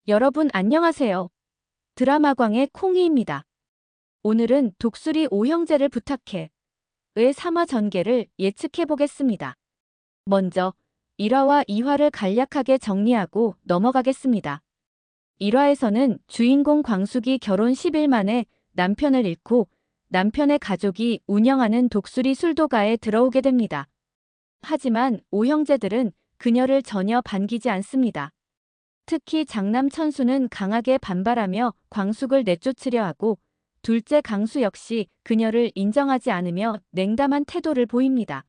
여러분 안녕하세요. 드라마광의 콩이입니다. 오늘은 독수리 오형제를 부탁해 의 3화 전개를 예측해 보겠습니다. 먼저 1화와 2화를 간략하게 정리하고 넘어가겠습니다. 1화에서는 주인공 광숙이 결혼 10일 만에 남편을 잃고 남편의 가족이 운영하는 독수리 술도가에 들어오게 됩니다. 하지만 오형제들은 그녀를 전혀 반기지 않습니다. 특히 장남 천수는 강하게 반발하며 광숙을 내쫓으려 하고 둘째 강수 역시 그녀를 인정하지 않으며 냉담한 태도를 보입니다.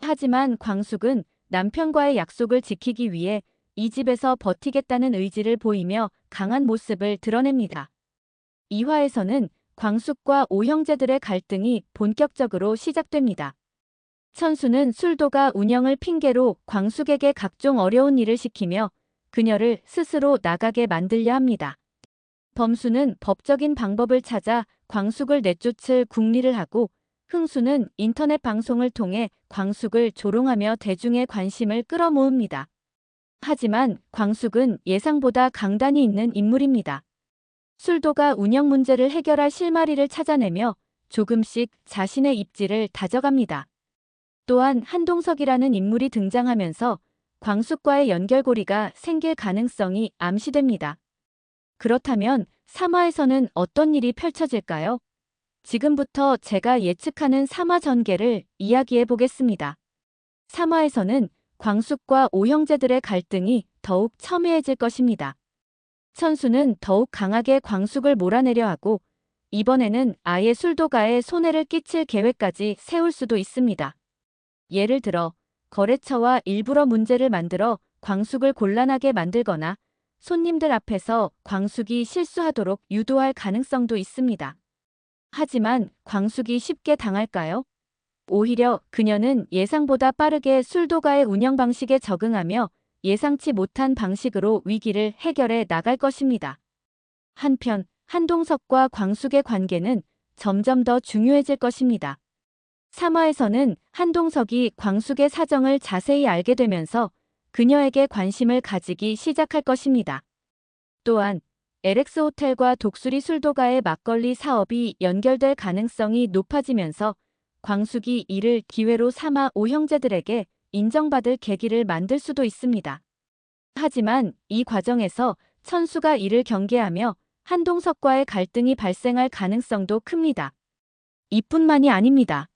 하지만 광숙은 남편과의 약속을 지키기 위해 이 집에서 버티겠다는 의지를 보이며 강한 모습을 드러냅니다. 2화에서는 광숙과 오형제들의 갈등이 본격적으로 시작됩니다. 천수는 술도가 운영을 핑계로 광숙에게 각종 어려운 일을 시키며 그녀를 스스로 나가게 만들려 합니다. 범수는 법적인 방법을 찾아 광숙을 내쫓을 궁리를 하고 흥수는 인터넷 방송을 통해 광숙을 조롱하며 대중의 관심을 끌어모읍니다. 하지만 광숙은 예상보다 강단이 있는 인물입니다. 술도가 운영 문제를 해결할 실마리를 찾아내며 조금씩 자신의 입지를 다져갑니다. 또한 한동석이라는 인물이 등장하면서 광숙과의 연결고리가 생길 가능성이 암시됩니다. 그렇다면 3화에서는 어떤 일이 펼쳐질까요? 지금부터 제가 예측하는 3화 전개를 이야기해 보겠습니다. 3화에서는 광숙과 오형제들의 갈등이 더욱 첨예해질 것입니다. 천수는 더욱 강하게 광숙을 몰아내려 하고 이번에는 아예 술도가에 손해를 끼칠 계획까지 세울 수도 있습니다. 예를 들어 거래처와 일부러 문제를 만들어 광숙을 곤란하게 만들거나 손님들 앞에서 광숙이 실수하도록 유도할 가능성도 있습니다. 하지만 광숙이 쉽게 당할까요? 오히려 그녀는 예상보다 빠르게 술도가의 운영 방식에 적응하며 예상치 못한 방식으로 위기를 해결해 나갈 것입니다. 한편 한동석과 광숙의 관계는 점점 더 중요해질 것입니다. 3화에서는 한동석이 광숙의 사정을 자세히 알게 되면서 그녀에게 관심을 가지기 시작할 것입니다. 또한 LX호텔과 독수리 술도가의 막걸리 사업이 연결될 가능성이 높아지면서 광숙이 이를 기회로 삼아 오형제들에게 인정받을 계기를 만들 수도 있습니다. 하지만 이 과정에서 천수가 이를 경계하며 한동석과의 갈등이 발생할 가능성도 큽니다. 이뿐만이 아닙니다.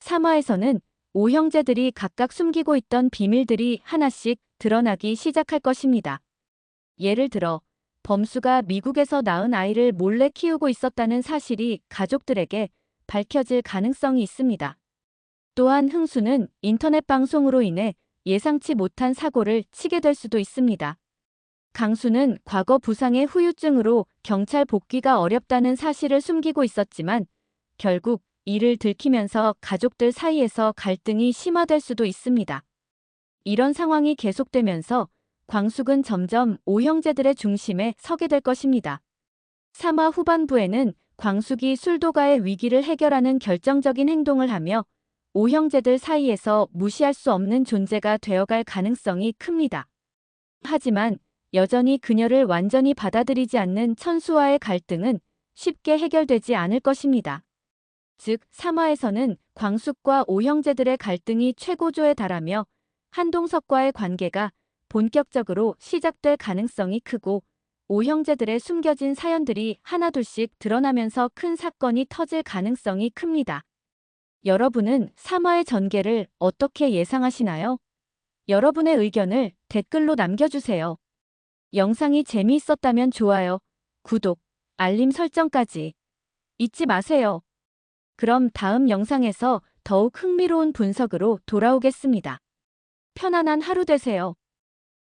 3화에서는 오형제들이 각각 숨기고 있던 비밀들이 하나씩 드러나기 시작할 것입니다. 예를 들어 범수가 미국에서 낳은 아이를 몰래 키우고 있었다는 사실이 가족들에게 밝혀질 가능성이 있습니다. 또한 흥수는 인터넷 방송으로 인해 예상치 못한 사고를 치게 될 수도 있습니다. 강수는 과거 부상의 후유증으로 경찰 복귀가 어렵다는 사실을 숨기고 있었지만 결국 이를 들키면서 가족들 사이에서 갈등이 심화될 수도 있습니다. 이런 상황이 계속되면서 광숙은 점점 오형제들의 중심에 서게 될 것입니다. 3화 후반부에는 광숙이 술도가의 위기를 해결하는 결정적인 행동을 하며 오형제들 사이에서 무시할 수 없는 존재가 되어갈 가능성이 큽니다. 하지만 여전히 그녀를 완전히 받아들이지 않는 천수와의 갈등은 쉽게 해결되지 않을 것입니다. 즉 3화에서는 광숙과 오형제들의 갈등이 최고조에 달하며 한동석과의 관계가 본격적으로 시작될 가능성이 크고 오형제들의 숨겨진 사연들이 하나둘씩 드러나면서 큰 사건이 터질 가능성이 큽니다. 여러분은 3화의 전개를 어떻게 예상하시나요? 여러분의 의견을 댓글로 남겨주세요. 영상이 재미있었다면 좋아요, 구독, 알림 설정까지 잊지 마세요. 그럼 다음 영상에서 더욱 흥미로운 분석으로 돌아오겠습니다. 편안한 하루 되세요.